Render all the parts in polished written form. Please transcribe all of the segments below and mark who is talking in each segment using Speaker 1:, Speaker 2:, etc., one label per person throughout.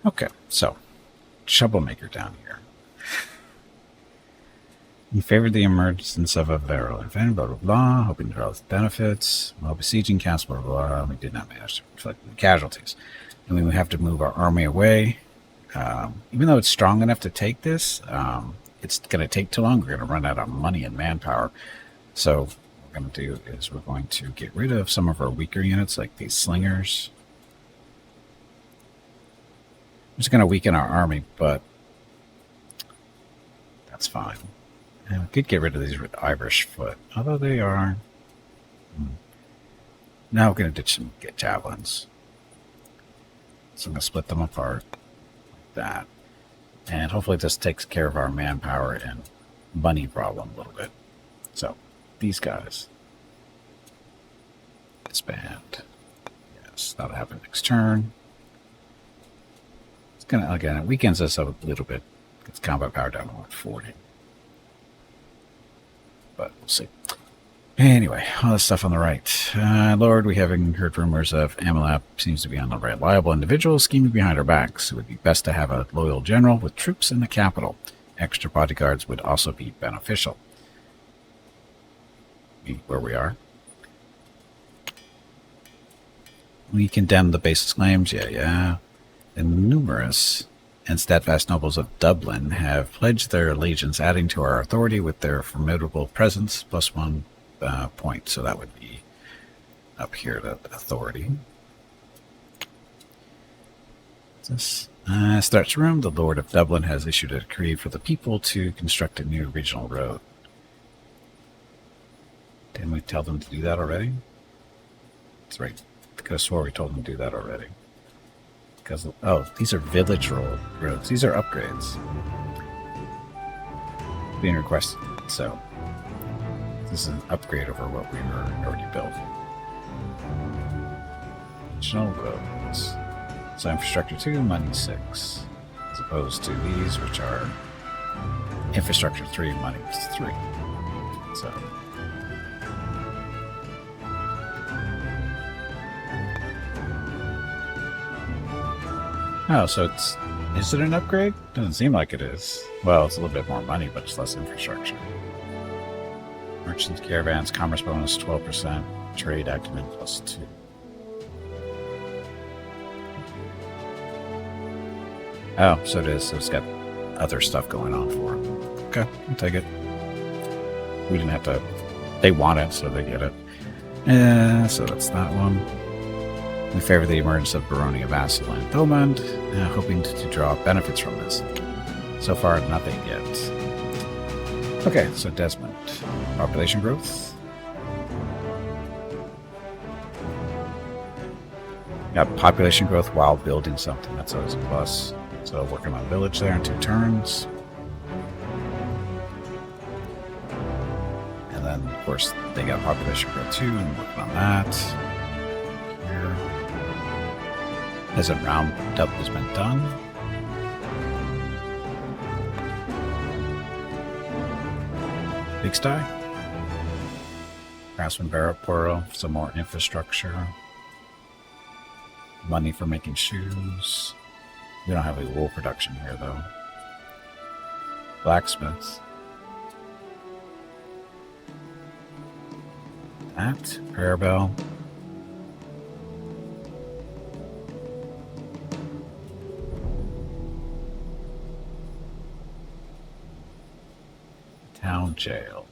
Speaker 1: Okay, so troublemaker down here. You favored the emergence of a viral event, blah, blah, blah, hoping to develop benefits, while besieging castle, blah, blah, blah. We did not manage to reflect the casualties. And we have to move our army away. Even though it's strong enough to take this, it's going to take too long. We're going to run out of money and manpower. So what we're going to do is we're going to get rid of some of our weaker units, like these slingers. We're just going to weaken our army, but that's fine. And we could get rid of these with Irish foot, although they are. Now we're going to ditch some get javelins. So I'm going to split them apart like that. And hopefully this takes care of our manpower and money problem a little bit. So these guys. Disband. Yes, that'll happen next turn. It's going to, again, it weakens us a little bit. Gets combat power down to 140. But we'll see. Anyway, all this stuff on the right. Lord, we haven't heard rumors of Amalap seems to be unreliable individuals scheming behind our backs. It would be best to have a loyal general with troops in the capital. Extra bodyguards would also be beneficial. Where we are. We condemn the baseless claims. Yeah. The numerous and steadfast nobles of Dublin have pledged their allegiance, adding to our authority with their formidable presence, plus 1 point. So that would be up here, the authority. This starts room. The Lord of Dublin has issued a decree for the people to construct a new regional road. Didn't we tell them to do that already? That's right. I could have swore we told them to do that already. Because, oh, these are village roads. These are upgrades being requested. So this is an upgrade over what we were already built. Regional roads. So infrastructure 2, money 6. As opposed to these, which are infrastructure 3, money 3. So oh, so is it an upgrade? Doesn't seem like it is. Well, it's a little bit more money, but it's less infrastructure. Merchants, caravans, commerce bonus 12%, trade acumen plus 2. Oh, so it is. So it's got other stuff going on for it. Okay, I'll take it. We didn't have to. They want it, so they get it. So that's that one. We favor the emergence of Baronia Vassal and Thomond, hoping to draw benefits from this. So far, nothing yet. Okay, so Desmond. Population growth. Got population growth while building something. That's always a plus. So working on a village there in 2 turns. And then, of course, they got population growth too, and working on that. Here. As a round up has been done. Big Sty. Craftsman Barrett Poro, some more infrastructure. Money for making shoes. We don't have any wool production here, though. Blacksmiths. That. Parabel. Town jail.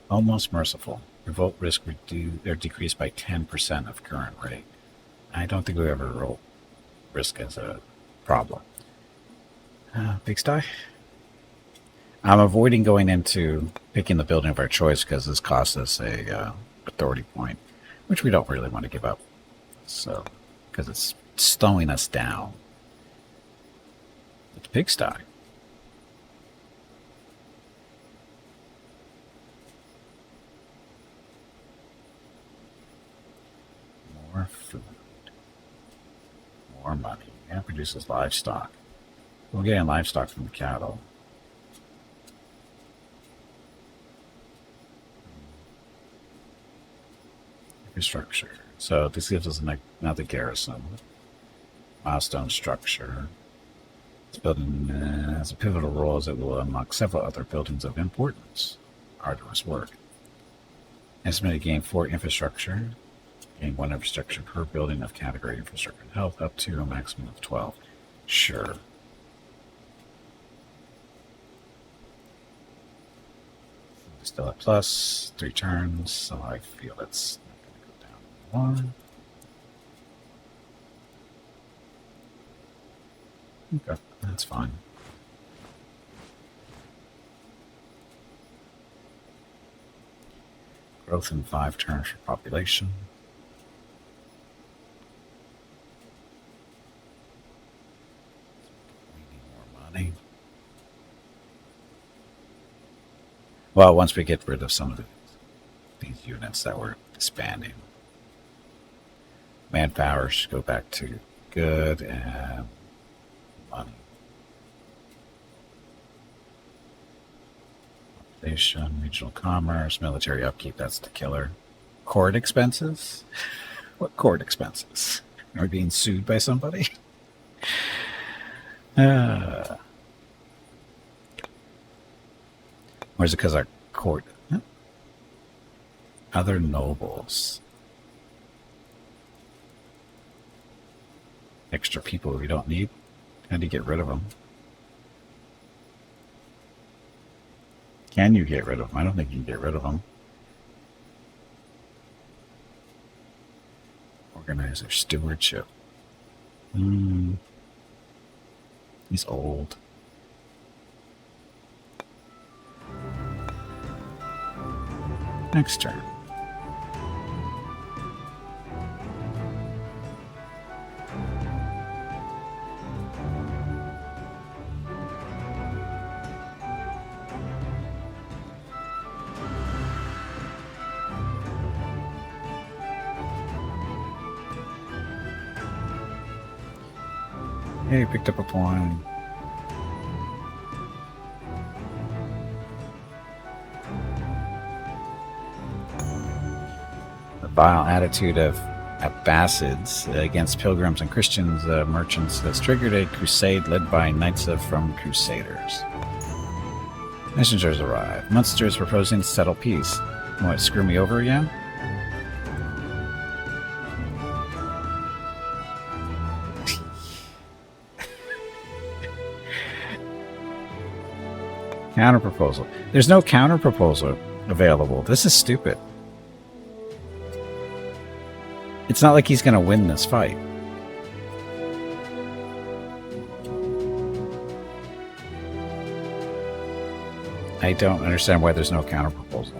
Speaker 1: Almost merciful. Revolt risk decreased by 10% of current rate. I don't think we ever roll risk as a problem. Big Sty. I'm avoiding going into picking the building of our choice because this costs us a authority point, which we don't really want to give up. So, because it's slowing us down. It's Big Sty. More food. More money. And produces livestock. We're getting livestock from the cattle. Infrastructure. So this gives us another garrison. Milestone structure. This building has a pivotal role as it will unlock several other buildings of importance. Arduous work. Estimated gain 4 infrastructure. Gain 1 infrastructure per building of category infrastructure and health up to a maximum of 12. Sure. Still at plus 3 turns, so I feel it's not going to go down more. Okay, that's fine. Growth in 5 turns for population. We need more money. Well, once we get rid of some of these units that were disbanding. Manpower should go back to good, and money. Population, regional commerce, military upkeep, that's the killer. Court expenses? What court expenses? Are we being sued by somebody? Or is it because our court? Other nobles. Extra people we don't need. How do you get rid of them? Can you get rid of them? I don't think you can get rid of them. Organizer stewardship. He's old. Next turn. Hey, picked up a point. The vile attitude of Abbasids against pilgrims and Christians merchants has triggered a crusade led by knights from Crusaders. Messengers arrive. Munster is proposing to settle peace. What, screw me over again? Counterproposal. There's no counterproposal available. This is stupid. It's not like he's going to win this fight. I don't understand why there's no counterproposal.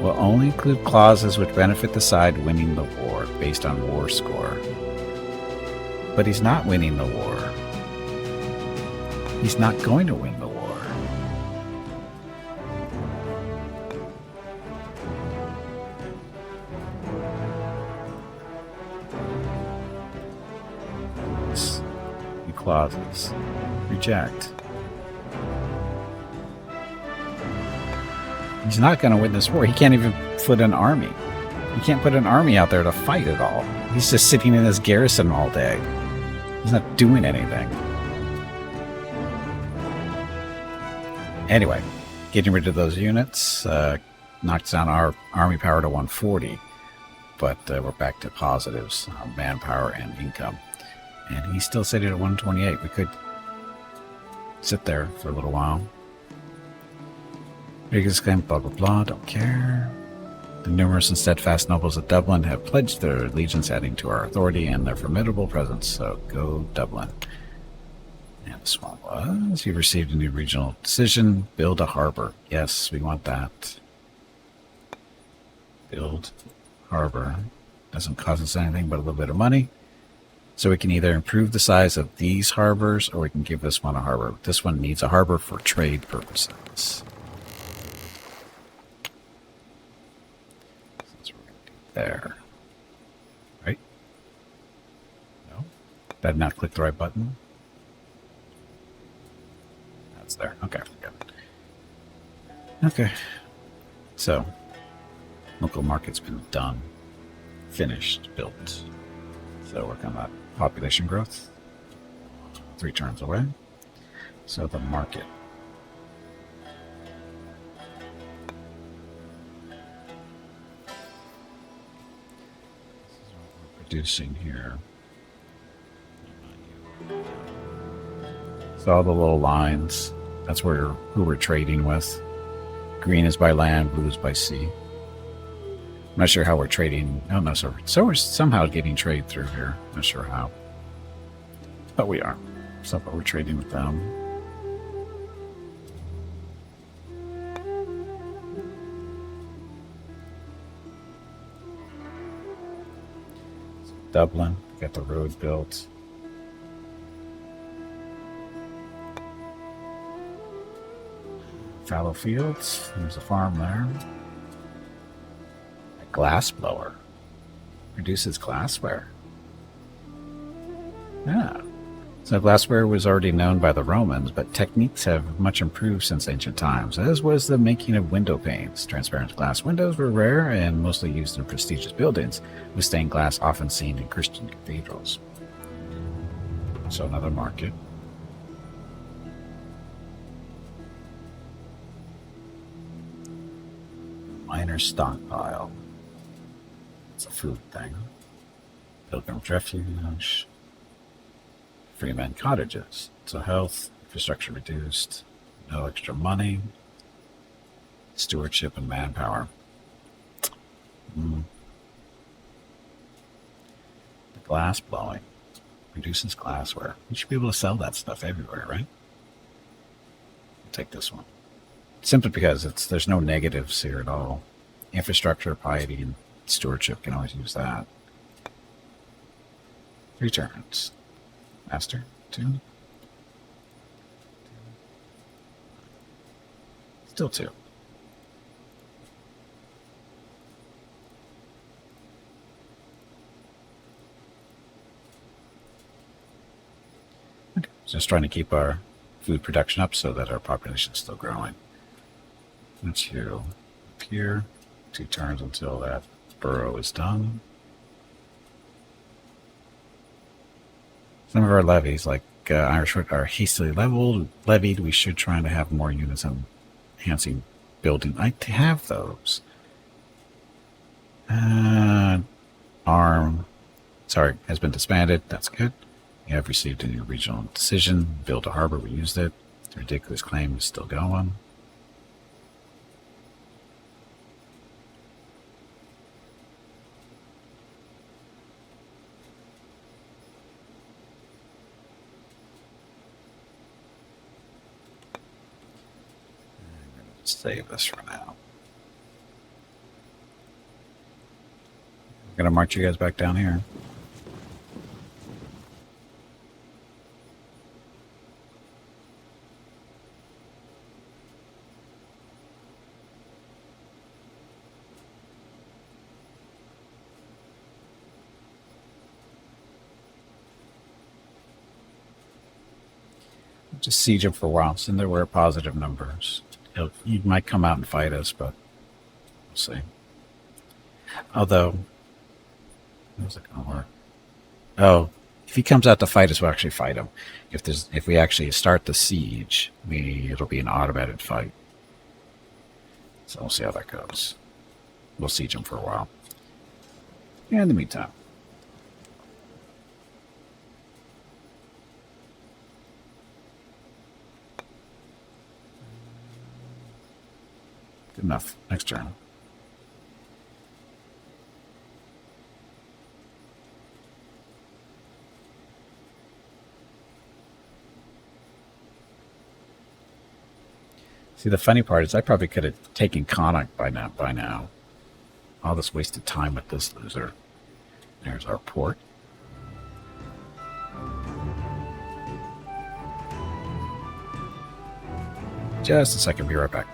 Speaker 1: Will only include clauses which benefit the side winning the war based on war score. But he's not winning the war. He's not going to win the war. Clauses. Reject. He's not going to win this war. He can't even put an army. He can't put an army out there to fight at all. He's just sitting in his garrison all day. He's not doing anything. Anyway, getting rid of those units knocks down our army power to 140. But we're back to positives on manpower and income. And he's still sitting at 128. We could sit there for a little while. Biggest claim, blah, blah, blah. Don't care. The numerous and steadfast nobles of Dublin have pledged their allegiance, adding to our authority and their formidable presence. So go Dublin. And this one was, you've received a new regional decision. Build a harbor. Yes, we want that. Build harbor. Doesn't cost us anything but a little bit of money. So we can either improve the size of these harbors, or we can give this one a harbor. This one needs a harbor for trade purposes. So that's what we're going to do there. Right? No? Did I not click the right button? That's there. Okay, good. Okay. So, local market's been done. finished built. So work on that population growth. 3 turns away. So the market. This is what we're producing here. So all the little lines, that's who we're trading with. Green is by land, blue is by sea. I'm not sure how we're trading. Oh, no, so we're somehow getting trade through here. Not sure how. But we are. So but we're trading with them. So Dublin, got the road built. Fallow fields. There's a farm there. A glass blower. Produces glassware. Yeah. So glassware was already known by the Romans, but techniques have much improved since ancient times, as was the making of window panes. Transparent glass windows were rare and mostly used in prestigious buildings, with stained glass often seen in Christian cathedrals. So another market. Minor stockpile. It's a food thing. Pilgrim's refuge. Freeman cottages. So health, infrastructure reduced, no extra money, stewardship and manpower. The glass blowing reduces glassware. You should be able to sell that stuff everywhere, right? I'll take this one. Simply because there's no negatives here at all. Infrastructure, piety, and stewardship can always use that. 3 turns. Master, 2. Still 2. Okay. Just trying to keep our food production up so that our population is still growing. Let's go up here. 2 turns until that burrow is done. Some of our levies, like Irish Wood, are hastily levied. We should try to have more units on enhancing building. I have those. Arm, has been disbanded. That's good. We have received a new regional decision. Build a harbor. We used it. The ridiculous claim is still going. Save this for now. I'm going to march you guys back down here. Just siege him for a while. Send there were positive numbers. He might come out and fight us, but we'll see. Although, how's it going to work? Oh, if he comes out to fight us, we'll actually fight him. If we actually start the siege, it'll be an automated fight. So we'll see how that goes. We'll siege him for a while. Yeah, in the meantime. Good enough. Next turn. See, the funny part is I probably could have taken Connacht by now. All this wasted time with this loser. There's our port. Just a second, be right back.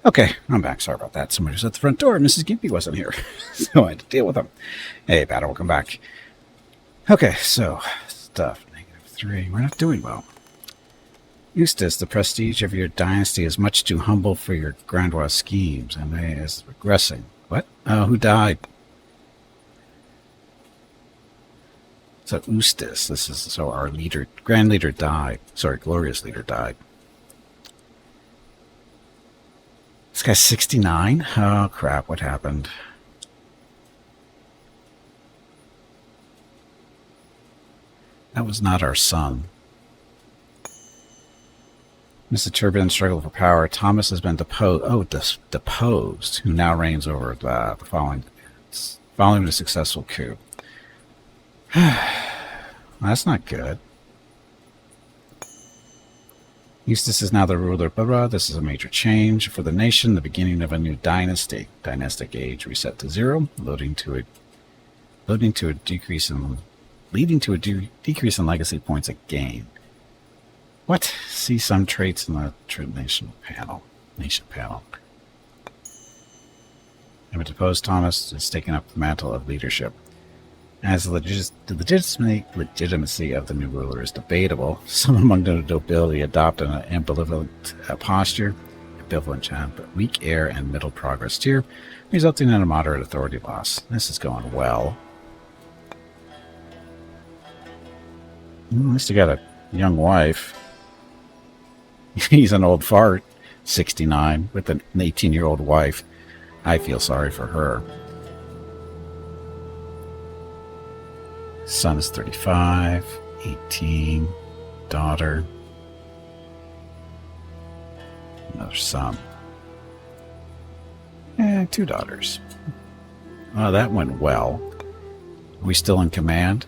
Speaker 1: Okay, I'm back. Sorry about that. Somebody was at the front door. Mrs. Gimpy wasn't here, so I had to deal with them. Hey, Battle, welcome back. Okay, so stuff. -3. We're not doing well. Eustace, the prestige of your dynasty is much too humble for your grandiose schemes, and it is regressing. What? Who died? So Eustace, so our leader, grand leader died. Sorry, glorious leader died. This guy's 69? Oh, crap, what happened? That was not our son. Mr. Turbine struggled for power. Thomas has been deposed. Oh, deposed, who now reigns over the following the successful coup. That's not good. Eustace is now the ruler. This is a major change for the nation, the beginning of a new dynasty. Dynastic age reset to 0, leading to a decrease in legacy points gained. What? See some traits in the nation panel. Having deposed Thomas is taking up the mantle of leadership. As the legitimacy of the new ruler is debatable, some among the nobility adopt an ambivalent posture, but weak heir and middle progress tier, resulting in a moderate authority loss. This is going well. At least you got a young wife. He's an old fart, 69, with an 18-year-old wife. I feel sorry for her. Son is 35, 18, daughter, another son. 2 daughters. Oh, that went well. Are we still in command?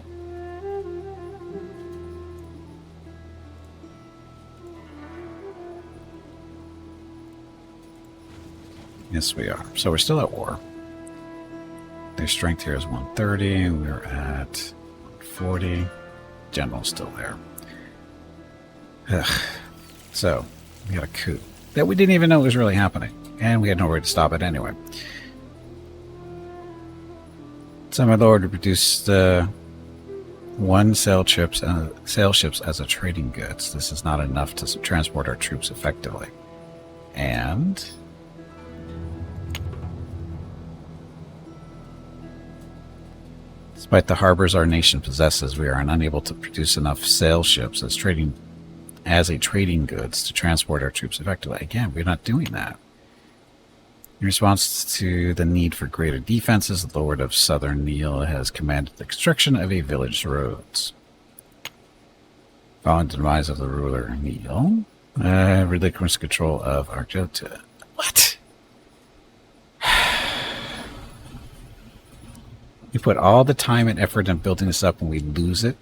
Speaker 1: Yes, we are. So we're still at war. Their strength here is 130. We're at 40. General's still there. Ugh. So, we got a coup that we didn't even know was really happening. And we had nowhere to stop it anyway. So my lord produced 1 sail ships as a trading goods. This is not enough to transport our troops effectively. And despite the harbors our nation possesses, we are unable to produce enough sail ships as a trading goods to transport our troops effectively. Again, we're not doing that. In response to the need for greater defenses, the Lord of Southern Neil has commanded the construction of a village roads. Following the demise of the ruler Neil, relinquished control of Argota. What? We put all the time and effort in building this up and we lose it.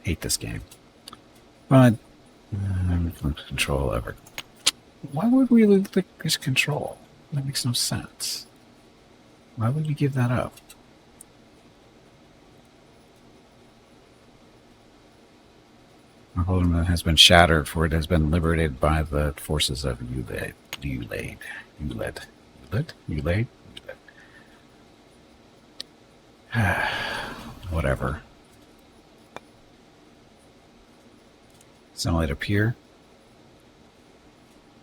Speaker 1: Hate this game. But control over. Why would we lose control? That makes no sense. Why would we give that up? Our holding has been shattered, for it has been liberated by the forces of Ulade. Whatever. Assimilate a peer.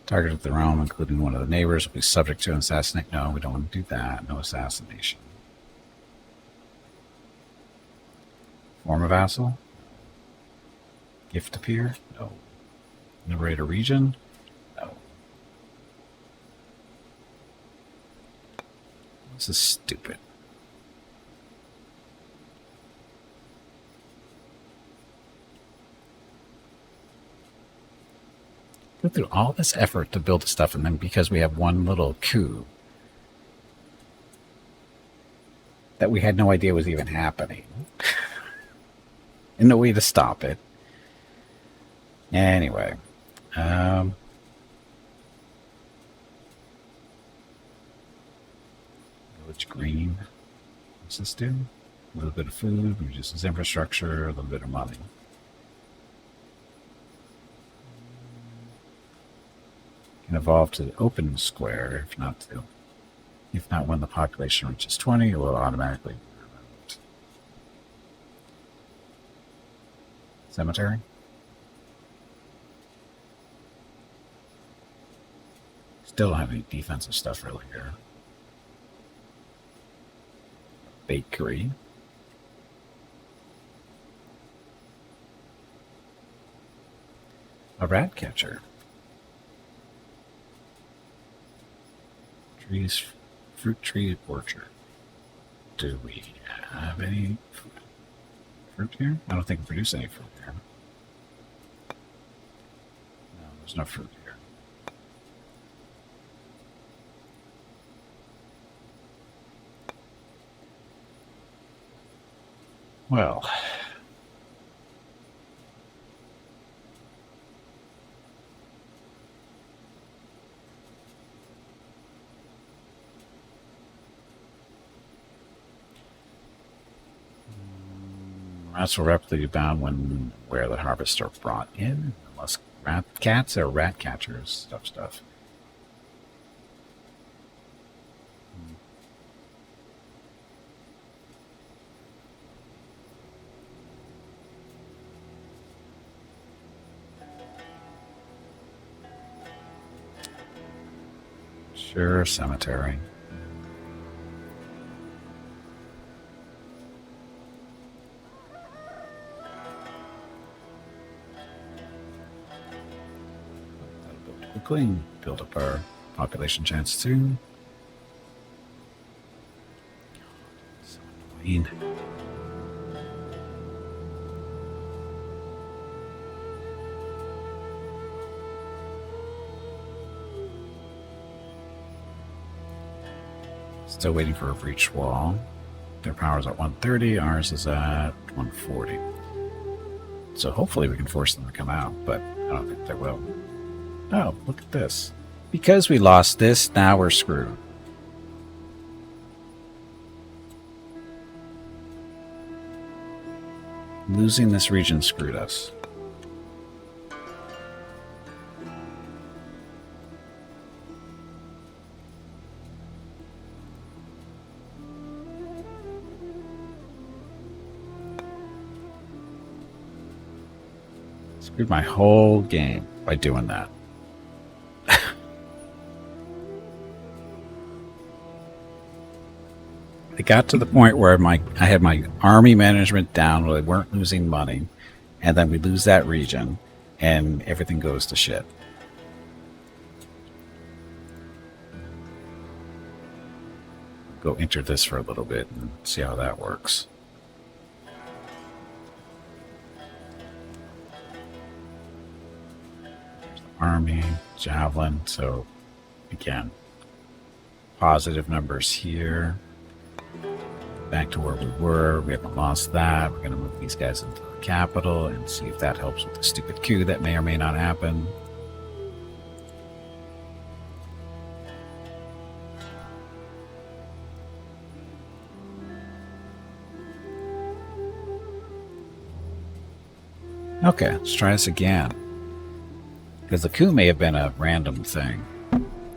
Speaker 1: Target of the realm, including one of the neighbors, will be subject to an assassination. No, we don't want to do that. No assassination. Form a vassal. Gift a peer. No. Liberate a region. No. This is stupid. Go through all this effort to build the stuff, and then because we have one little coup that we had no idea was even happening, and no way to stop it. Anyway, village green. What's this do? A little bit of food, reduces infrastructure, a little bit of money. can evolve to the open square, if not when the population reaches 20, it will automatically be removed. Cemetery? Still don't have any defensive stuff really here. Bakery. A rat catcher. Trees, fruit tree orchard. Do we have any fruit here? I don't think we produce any fruit here. No, there's no fruit here. Well, rats will rapidly be bound when where the harvests are brought in, unless cats are rat catchers. Stuff. Sure, cemetery. Quickly build up our population chance too. So annoying. Still waiting for a breach wall. Their power's at 130, ours is at 140. So hopefully we can force them to come out, but I don't think they will. Oh, look at this. Because we lost this, now we're screwed. Losing this region screwed us. Screwed my whole game by doing that. It got to the point where I had my army management down where they weren't losing money, and then we lose that region, and everything goes to shit. Go enter this for a little bit and see how that works. There's the army, javelin, so again, positive numbers here. Back to where we were. We haven't lost that. We're going to move these guys into the capital and see if that helps with the stupid coup that may or may not happen. Okay, let's try this again. Because the coup may have been a random thing.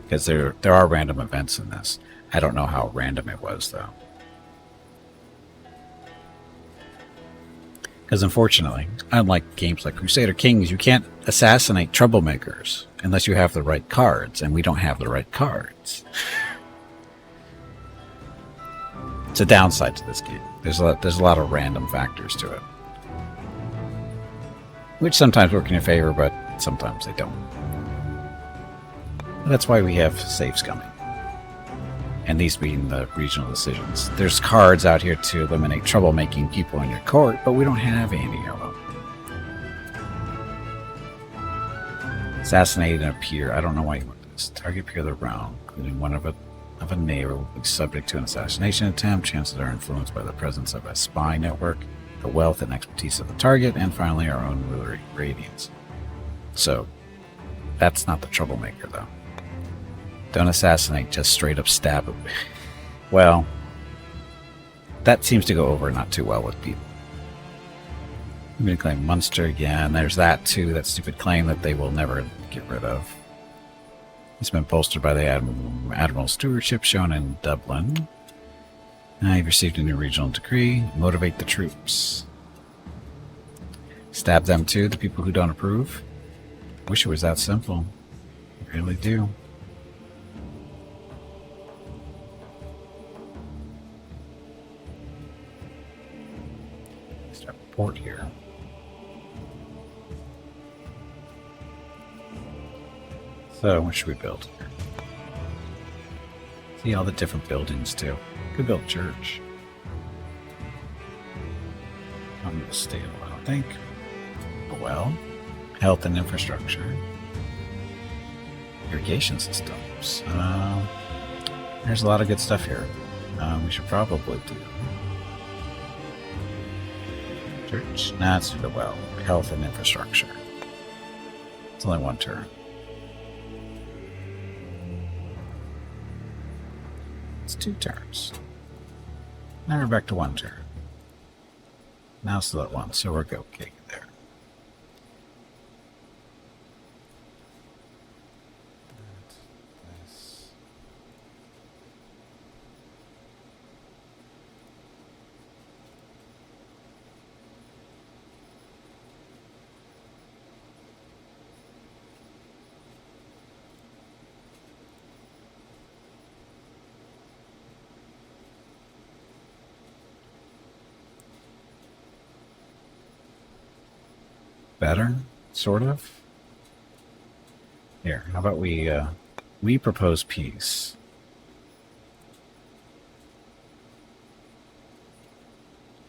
Speaker 1: Because there are random events in this. I don't know how random it was, though. Because unfortunately, unlike games like Crusader Kings, you can't assassinate troublemakers unless you have the right cards, and we don't have the right cards. It's a downside to this game. There's a lot of random factors to it. Which sometimes work in your favor, but sometimes they don't. And that's why we have saves coming. And these being the regional decisions. There's cards out here to eliminate troublemaking people in your court, but we don't have any of them. Assassinate a peer. I don't know why you want this. Target peer of the realm, including one of a neighbor, will be subject to an assassination attempt. Chances are influenced by the presence of a spy network, the wealth and expertise of the target, and finally our own ruler radiance. So, that's not the troublemaker, though. Don't assassinate, just straight up stab him. Well, that seems to go over not too well with people. I'm going to claim Munster again. There's that too, that stupid claim that they will never get rid of. It's been bolstered by the Admiral Stewardship shown in Dublin. You've received a new regional decree. Motivate the troops. Stab them too, the people who don't approve. Wish it was that simple. I really do. Start port here. So, what should we build? See all the different buildings too. Could build a church. I'm gonna stay I don't think. Well, health and infrastructure. Irrigation systems. There's a lot of good stuff here. We should probably do church. Nah, let's do the well. Health and infrastructure. It's only one turn. It's 2 turns. Now we're back to 1 turn. Now still at 1, so we're okay there. Better, sort of. Here, how about we propose peace.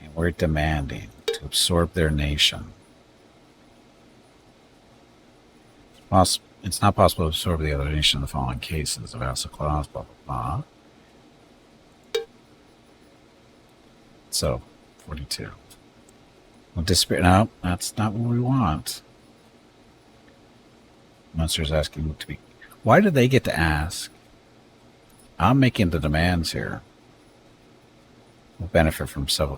Speaker 1: And we're demanding to absorb their nation. It's not possible to absorb the other nation in the following cases. A vassal clause, blah, blah, blah. So, 42. Well, disappear. No, that's not what we want. Munster's asking to be. Why do they get to ask? I'm making the demands here. We'll benefit from several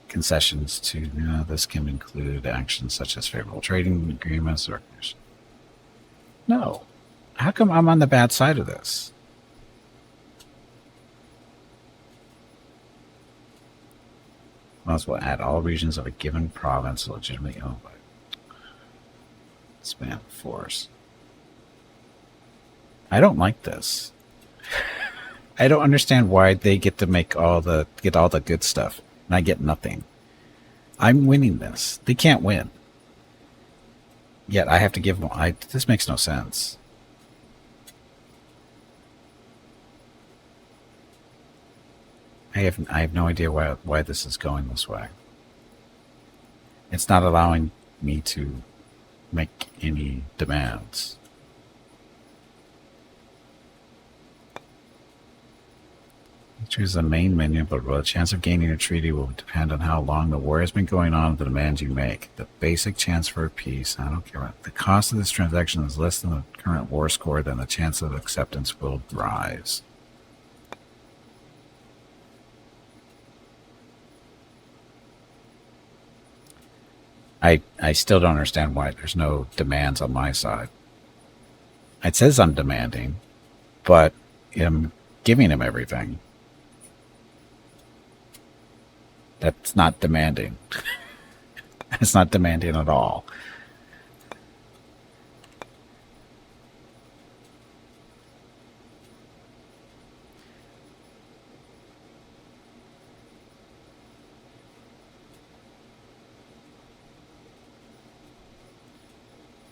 Speaker 1: concessions to. This can include actions such as favorable trading agreements or. No. How come I'm on the bad side of this? Might as well add all regions of a given province legitimately owned by span force. I don't like this. I don't understand why they get to get all the good stuff and I get nothing. I'm winning this. They can't win. Yet I have to give them. This makes no sense. I have no idea why this is going this way. It's not allowing me to make any demands. Choose the main menu, but the chance of gaining a treaty will depend on how long the war has been going on and the demands you make. The basic chance for a peace, I don't care what. The cost of this transaction is less than the current war score, then the chance of acceptance will rise. I still don't understand why there's no demands on my side. It says I'm demanding, but I'm giving him everything. That's not demanding. It's not demanding at all.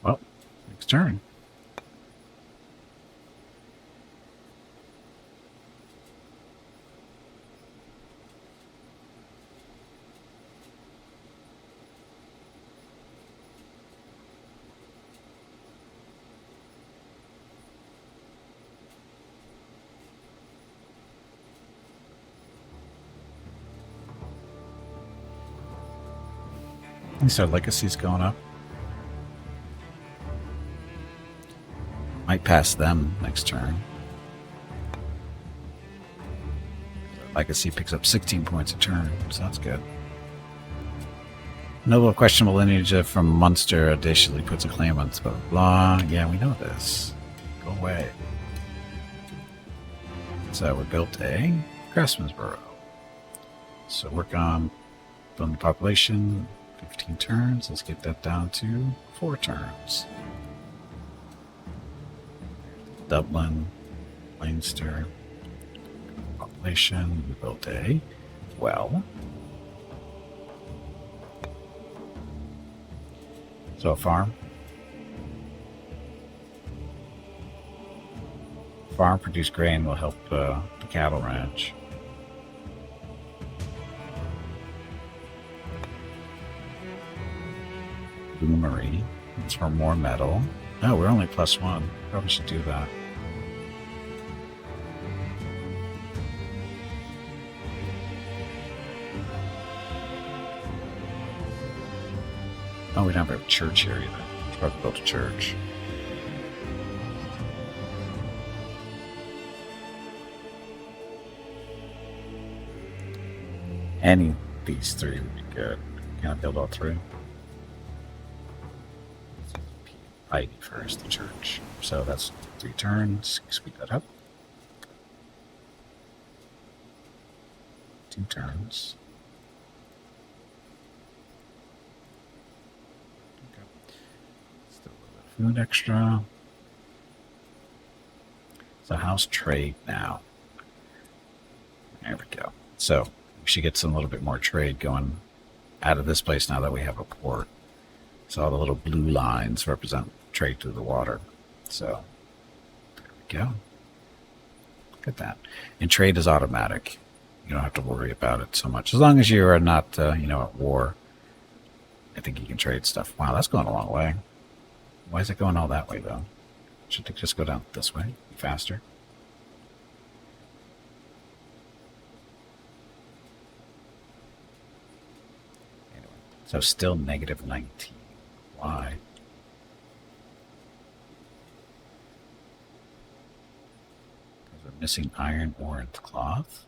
Speaker 1: Well, next turn. At least our legacy's going up. Might pass them next turn. Legacy picks up 16 points a turn, so that's good. Noble of questionable lineage from Munster audaciously puts a claim on blah, blah, blah. Yeah, we know this. Go away. So we built a craftsman's burrow. So work on building the population. 15 turns. Let's get that down to 4 turns. Dublin, Leinster, population. We built a well. So a farm. Farm produced grain will help the cattle ranch. Bloomery. It's for more metal. Oh, we're only +1. Probably should do that. Oh, we don't have a church here either. Should probably build a church. Any of these 3 would be good. Can I build all 3? ID first, the church. So that's 3 turns. Speed that up. 2 turns. Okay. Still a little bit of food extra. So how's trade now? There we go. So we should get some little bit more trade going out of this place now that we have a port. So all the little blue lines represent trade through the water. So there we go. Look at that. And trade is automatic. You don't have to worry about it so much. As long as you are not, at war, I think you can trade stuff. Wow, that's going a long way. Why is it going all that way, though? Should it just go down this way? Faster? Anyway, so still -19. Why? Because we're missing iron ore and cloth.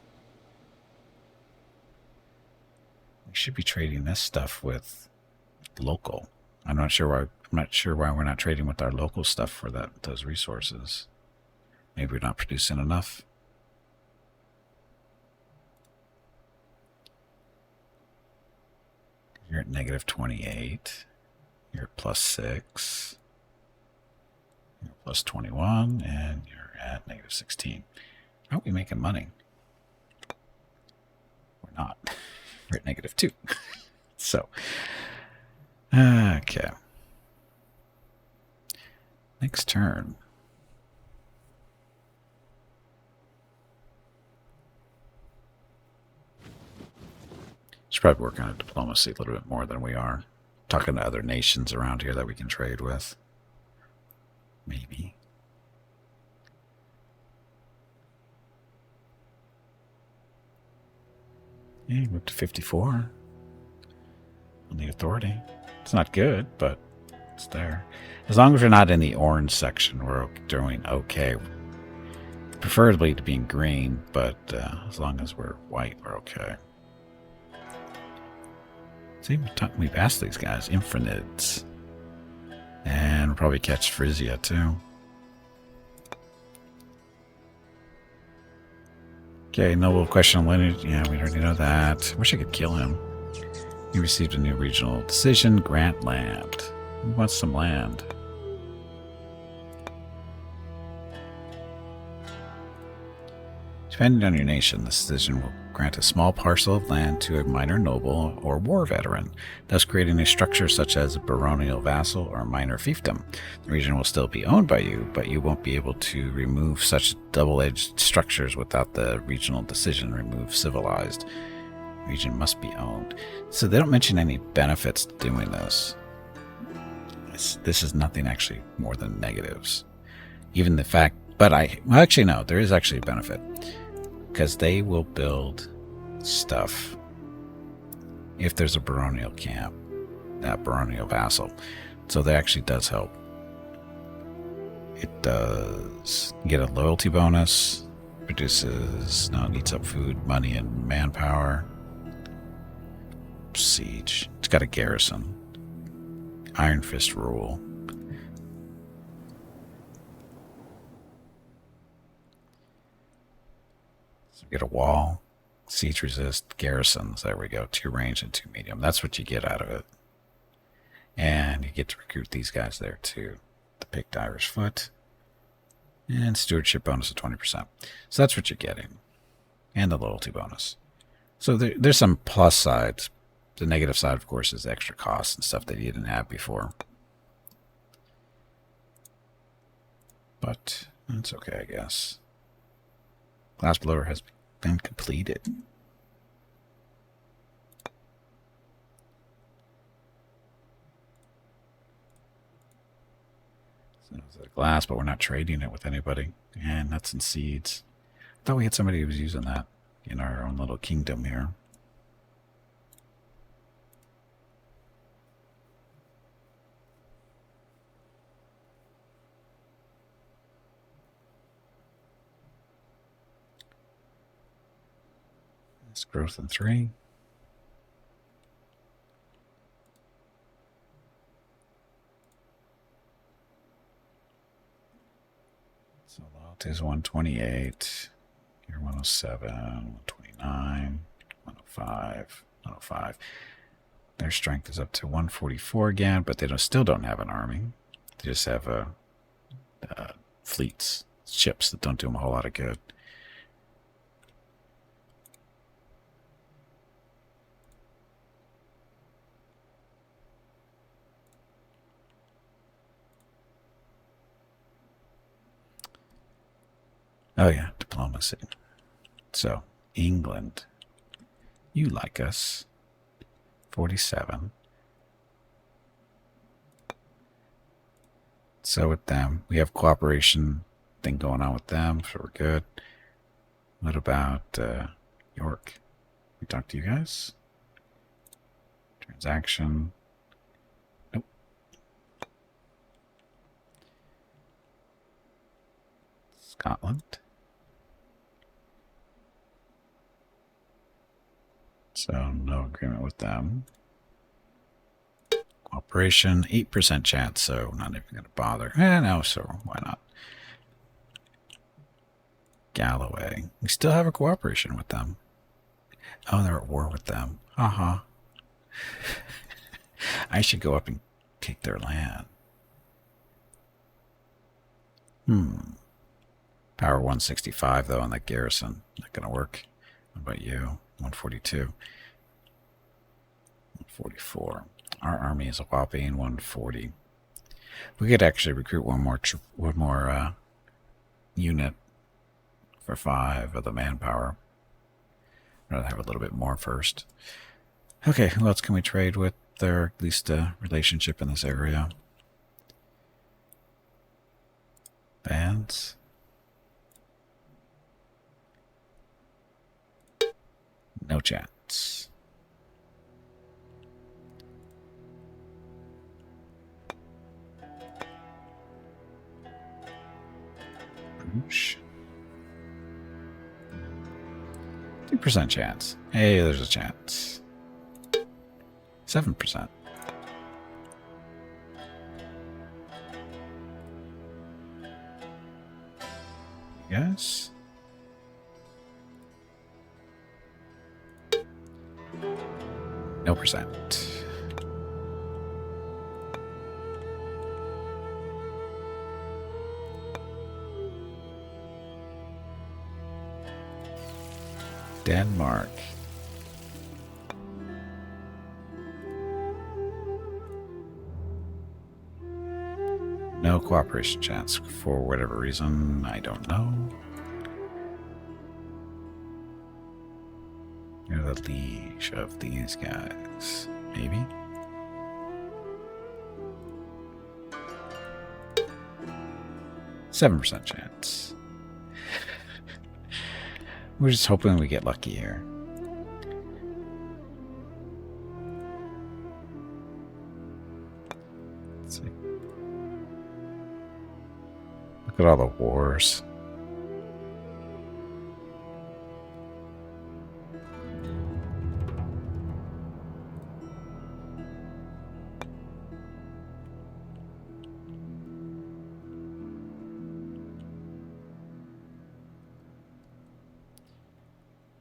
Speaker 1: We should be trading this stuff with local. I'm not sure why we're not trading with our local stuff for those resources. Maybe we're not producing enough. You're at -28. You're at +6. You're at +21, and you're at -16. Aren't we making money? We're not. We're at -2. So, okay. Next turn. Should probably work on diplomacy a little bit more than we are. Talking to other nations around here that we can trade with. Maybe. Yeah, we're up to 54 on the authority. It's not good, but it's there. As long as we're not in the orange section, we're doing okay. Preferably to being green, but as long as we're white, we're okay. See, we've asked these guys, Infranids. And we'll probably catch Frisia too. Okay, noble question lineage. Yeah, we already know that. Wish I could kill him. He received a new regional decision. Grant land. Who wants some land? Depending on your nation, this decision will grant a small parcel of land to a minor noble or war veteran, thus creating a structure such as a baronial vassal or minor fiefdom. The region will still be owned by you, but you won't be able to remove such double-edged structures without the regional decision. Remove civilized. The region must be owned. So they don't mention any benefits to doing this. This is nothing actually more than negatives. Even the fact, but actually no, there is actually a benefit. Because they will build stuff if there's a baronial camp, that baronial vassal. So that actually does help. It does get a loyalty bonus, produces, no, it needs up food, money, and manpower. Siege. It's got a garrison. Iron Fist rule. So we get a wall, siege resist, garrisons. There we go. 2 range and 2 medium. That's what you get out of it. And you get to recruit these guys there too. The picked Irish foot. And stewardship bonus of 20%. So that's what you're getting. And the loyalty bonus. So there's some plus sides. The negative side, of course, is extra costs and stuff that you didn't have before. But that's okay, I guess. Glassblower has been completed. So it's a glass, but we're not trading it with anybody. And nuts and seeds. I thought we had somebody who was using that in our own little kingdom here. It's growth in 3. So loyalty is 128. Here 107, 129, 105, 105. Their strength is up to 144 again, but they still don't have an army. They just have fleets, ships that don't do them a whole lot of good. Oh yeah, diplomacy. So, England. You like us. 47. So with them, we have cooperation thing going on with them, so we're good. What about York? We talk to you guys? Transaction. Nope. Scotland. So no agreement with them. Cooperation, 8% chance, so not even going to bother. No, so why not? Galloway. We still have a cooperation with them. Oh, they're at war with them. Uh-huh. I should go up and take their land. Power 165, though, on that garrison. Not going to work. What about you? 142. 144. Our army is a whopping 140. We could actually recruit one more unit for 5 of the manpower. I'd rather have a little bit more first. Okay, who else can we trade with? There, at least a relationship in this area. Bands. No chance. Bruges. 2% chance. Hey, there's a chance. 7%. Yes. No percent. Denmark. No cooperation chance for whatever reason. I don't know. You're the liege of these guys. Maybe? %7 chance. We're just hoping we get lucky here. Let's see. Look at all the wars.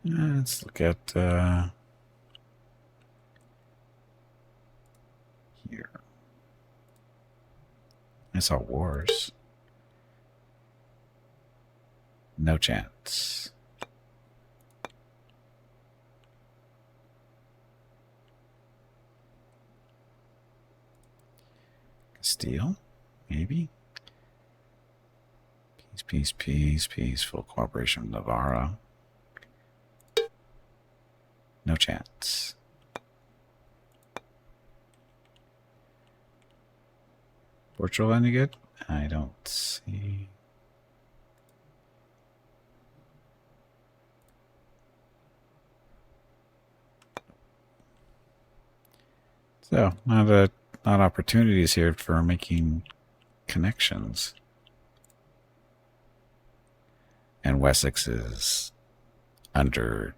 Speaker 1: Let's look at here. I saw wars. No chance. Castile, maybe. Peace. Full cooperation with Navarra. No chance. Portugal any good? I don't see. So, not opportunities here for making connections. And Wessex is under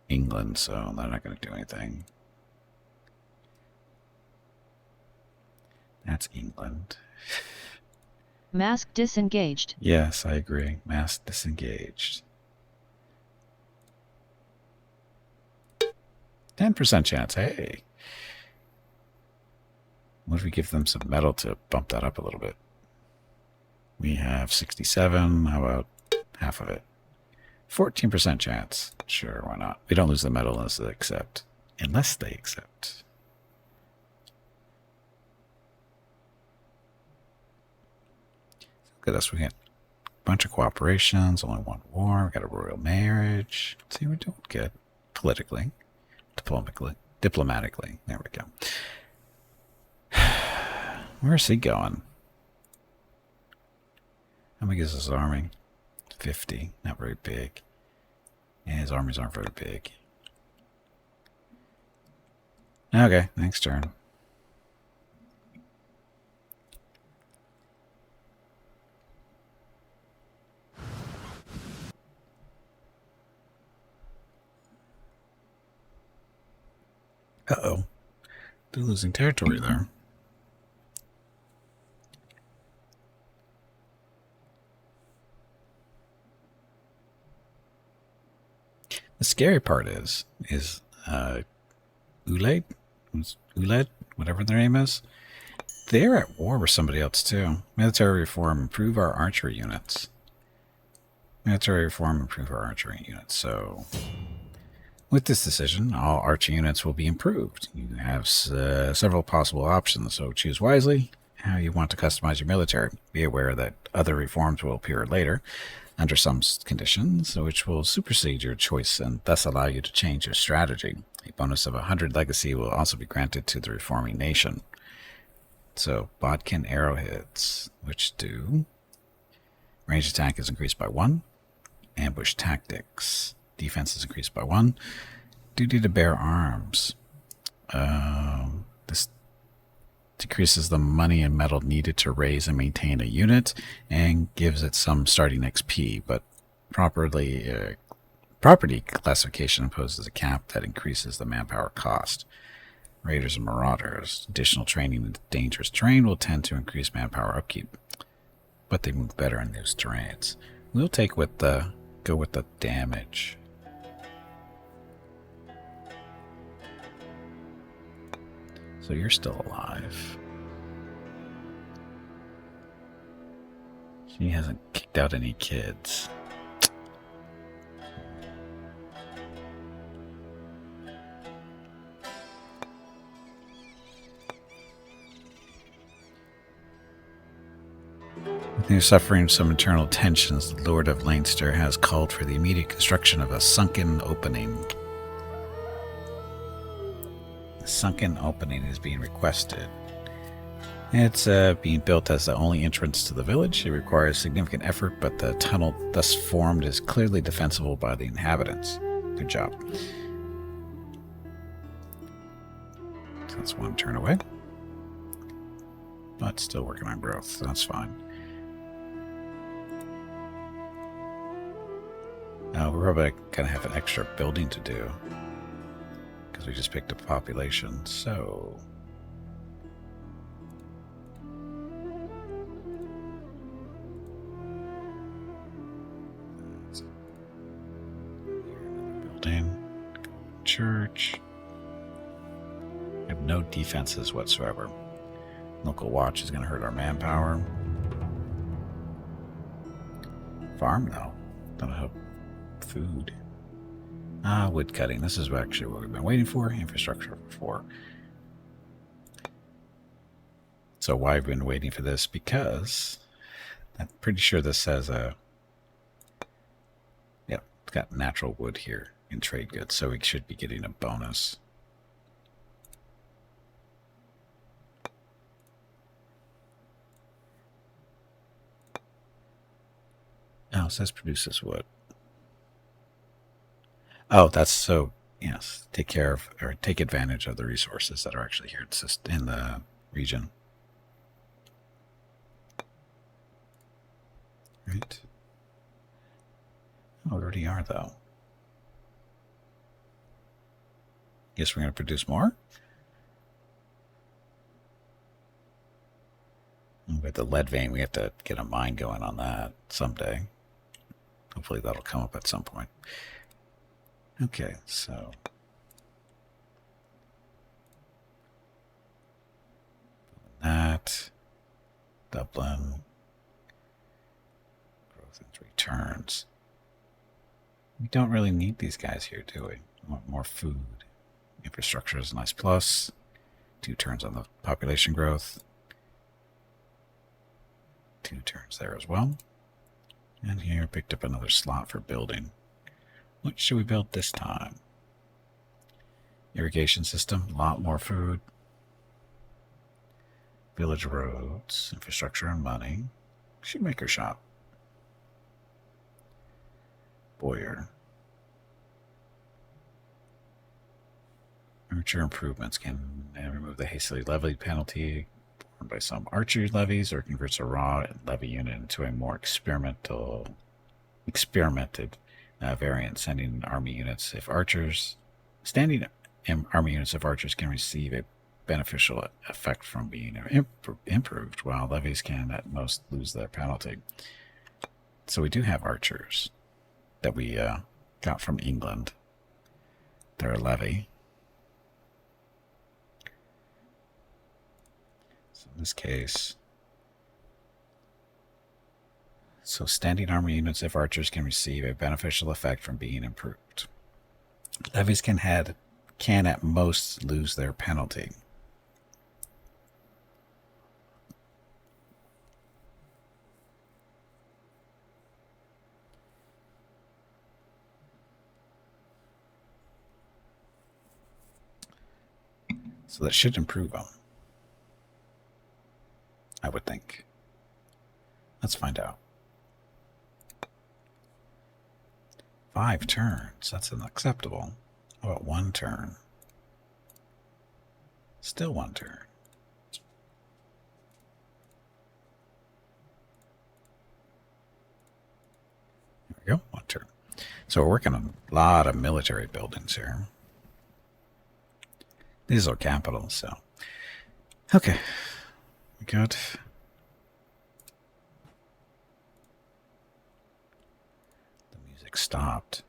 Speaker 1: England, so they're not going to do anything. That's England.
Speaker 2: Mask disengaged.
Speaker 1: Yes, I agree. Mask disengaged. 10% chance. Hey. What if we give them some metal to bump that up a little bit? We have 67. How about half of it? 14% chance. Sure, why not? We don't lose the metal unless they accept. Unless they accept. Look at us. We got a bunch of cooperations, only one war. We got a royal marriage. See, we're doing good. Politically. Diplomatically. There we go. Where's he going? How big is his army? 50. Not very big. And his armies aren't very big. Okay, next turn. Uh-oh. They're losing territory there. The scary part is Uled, whatever their name is, they're at war with somebody else too. Military reform, improve our archery units. So, with this decision, all archer units will be improved. You have several possible options, so choose wisely how you want to customize your military. Be aware that other reforms will appear later, under some conditions, which will supersede your choice and thus allow you to change your strategy. A bonus of 100 legacy will also be granted to the reforming nation. So, Bodkin arrowheads, which do range attack is increased by 1, ambush tactics, defense is increased by 1, duty to bear arms. This decreases the money and metal needed to raise and maintain a unit and gives it some starting XP, but property classification imposes a cap that increases the manpower cost. Raiders and Marauders. Additional training in dangerous terrain will tend to increase manpower upkeep, but they move better in those terrains. We'll go with the damage. So you're still alive. She hasn't kicked out any kids. They're suffering some internal tensions. The Lord of Leinster has called for the immediate construction of a sunken opening. The sunken opening is being requested. It's being built as the only entrance to the village. It requires significant effort, but the tunnel thus formed is clearly defensible by the inhabitants. Good job. So that's one turn away. But still working on growth, so that's fine. We're probably going to have an extra building to do, because we just picked up population, so... church. We have no defenses whatsoever. Local watch is going to hurt our manpower. Farm, though. Don't have food. Wood cutting. This is actually what we've been waiting for. Infrastructure for. So why have we been waiting for this? Because I'm pretty sure this says yep, it's got natural wood here in trade goods, so we should be getting a bonus. Oh, it says produces wood. Oh, that's so, yes, take care of, or take advantage of the resources that are actually here in the region. Right? Oh, we already are, though. Guess we're going to produce more? With the lead vein, we have to get a mine going on that someday. Hopefully that'll come up at some point. Okay, so that, Dublin, growth and returns. We don't really need these guys here, do we? We want more food. Infrastructure is a nice plus. 2 turns on the population growth. 2 turns there as well. And here, picked up another slot for building. What should we build this time? Irrigation system, a lot more food. Village roads, infrastructure and money. Shoemaker shop. Boyer. Archer improvements can remove the hastily levied penalty by some archery levies, or converts a raw levy unit into a more experimented variant, sending army units if archers standing army units of archers can receive a beneficial effect from being improved, while levies can at most lose their penalty. So we do have archers that we got from England. They're a levy. So in this case, so standing army units of archers can receive a beneficial effect from being improved. Levies can at most lose their penalty. So that should improve them, I would think. Let's find out. 5 turns. That's unacceptable. How about 1 turn? Still 1 turn. There we go. 1 turn. So we're working on a lot of military buildings here. These are capitals, so. Okay. We got. The music stopped.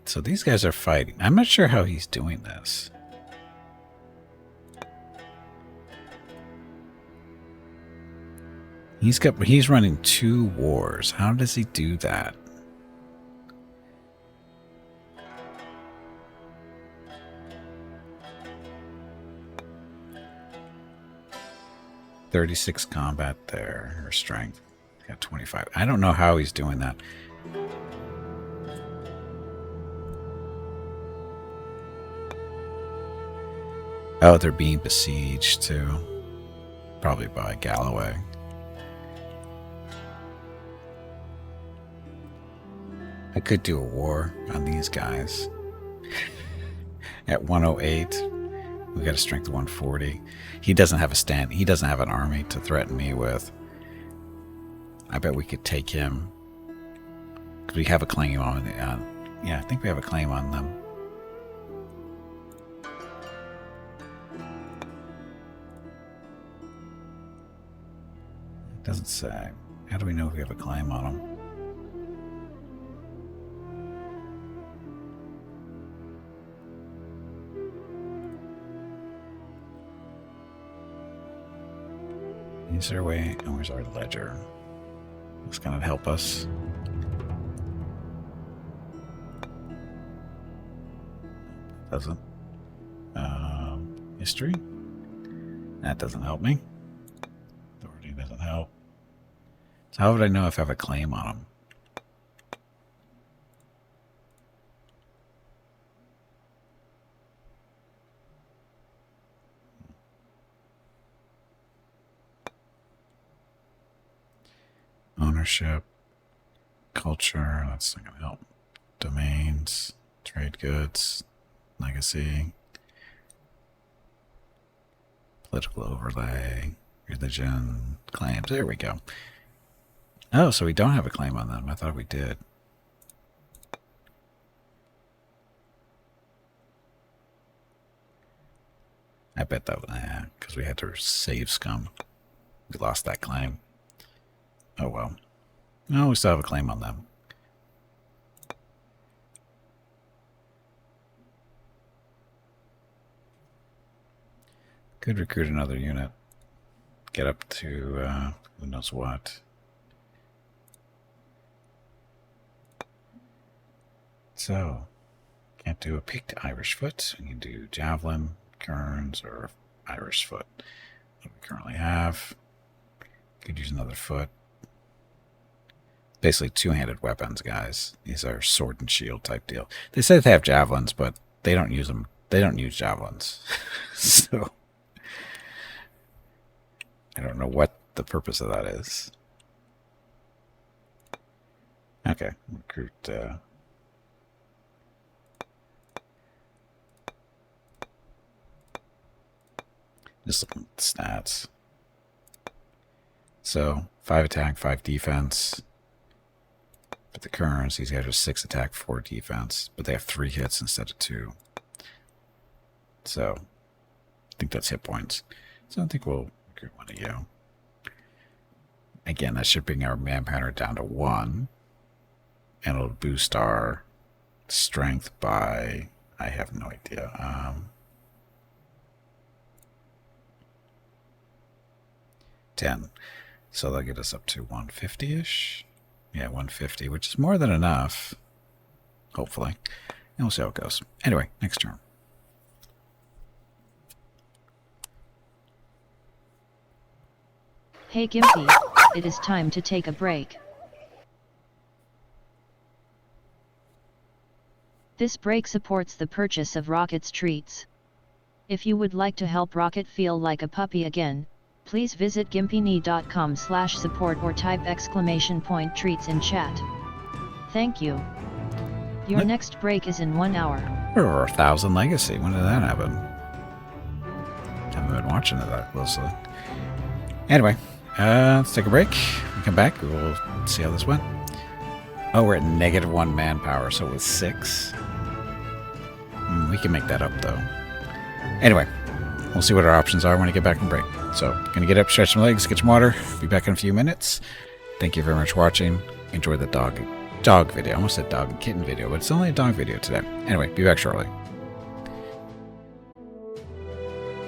Speaker 1: So these guys are fighting. I'm not sure how he's doing this. He's running 2 wars. How does he do that? .36 combat there, or strength. Got 25. I don't know how he's doing that. Oh, they're being besieged too. Probably by Galloway. I could do a war on these guys. At 108. We got a strength of 140. He doesn't have he doesn't have an army to threaten me with. I bet we could take him. Because we have a claim on yeah, I think we have a claim on them. It doesn't say. How do we know if we have a claim on them? Is there a way? Oh, where's our ledger? It's gonna help us. Doesn't. History? That doesn't help me. Authority doesn't help. So how would I know if I have a claim on them? Ownership, culture, that's not going to help. Domains, trade goods, legacy, political overlay, religion, claims. There we go. Oh, so we don't have a claim on them. I thought we did. I bet that was because we had to save scum. We lost that claim. Oh well. No, we still have a claim on them. Could recruit another unit. Get up to who knows what. So, can't do a picked Irish foot. We can do javelin, Kearns, or Irish foot. What we currently have. Could use another foot. Basically two-handed weapons, guys. These are sword and shield type deal. They say they have javelins, but they don't use them. They don't use javelins. So I don't know what the purpose of that is. Okay, recruit. Just looking at the stats. So 5 attack, 5 defense. But the Kearns, these guys are 6 attack, 4 defense, but they have 3 hits instead of 2. So I think that's hit points. So I think we'll recruit one of you. Again, that should bring our manpower down to 1. And it'll boost our strength by, I have no idea. 10. So that'll get us up to 150-ish. Yeah, 150, which is more than enough. Hopefully. And we'll see how it goes. Anyway, next turn.
Speaker 2: Hey Gimpy, it is time to take a break. This break supports the purchase of Rocket's treats. If you would like to help Rocket feel like a puppy again, please visit gimpyknee.com/support or type !treats in chat. Thank you. Your next break is in 1 hour.
Speaker 1: Or 1,000 legacy. When did that happen? Haven't been watching it that closely. Anyway, let's take a break. When we come back, we'll see how this went. Oh, we're at -1 manpower, so it was 6. We can make that up, though. Anyway, we'll see what our options are when we get back from break. So, gonna get up, stretch some legs, get some water. Be back in a few minutes. Thank you very much for watching. Enjoy the dog video. I almost said dog and kitten video, but it's only a dog video today. Anyway, be back shortly.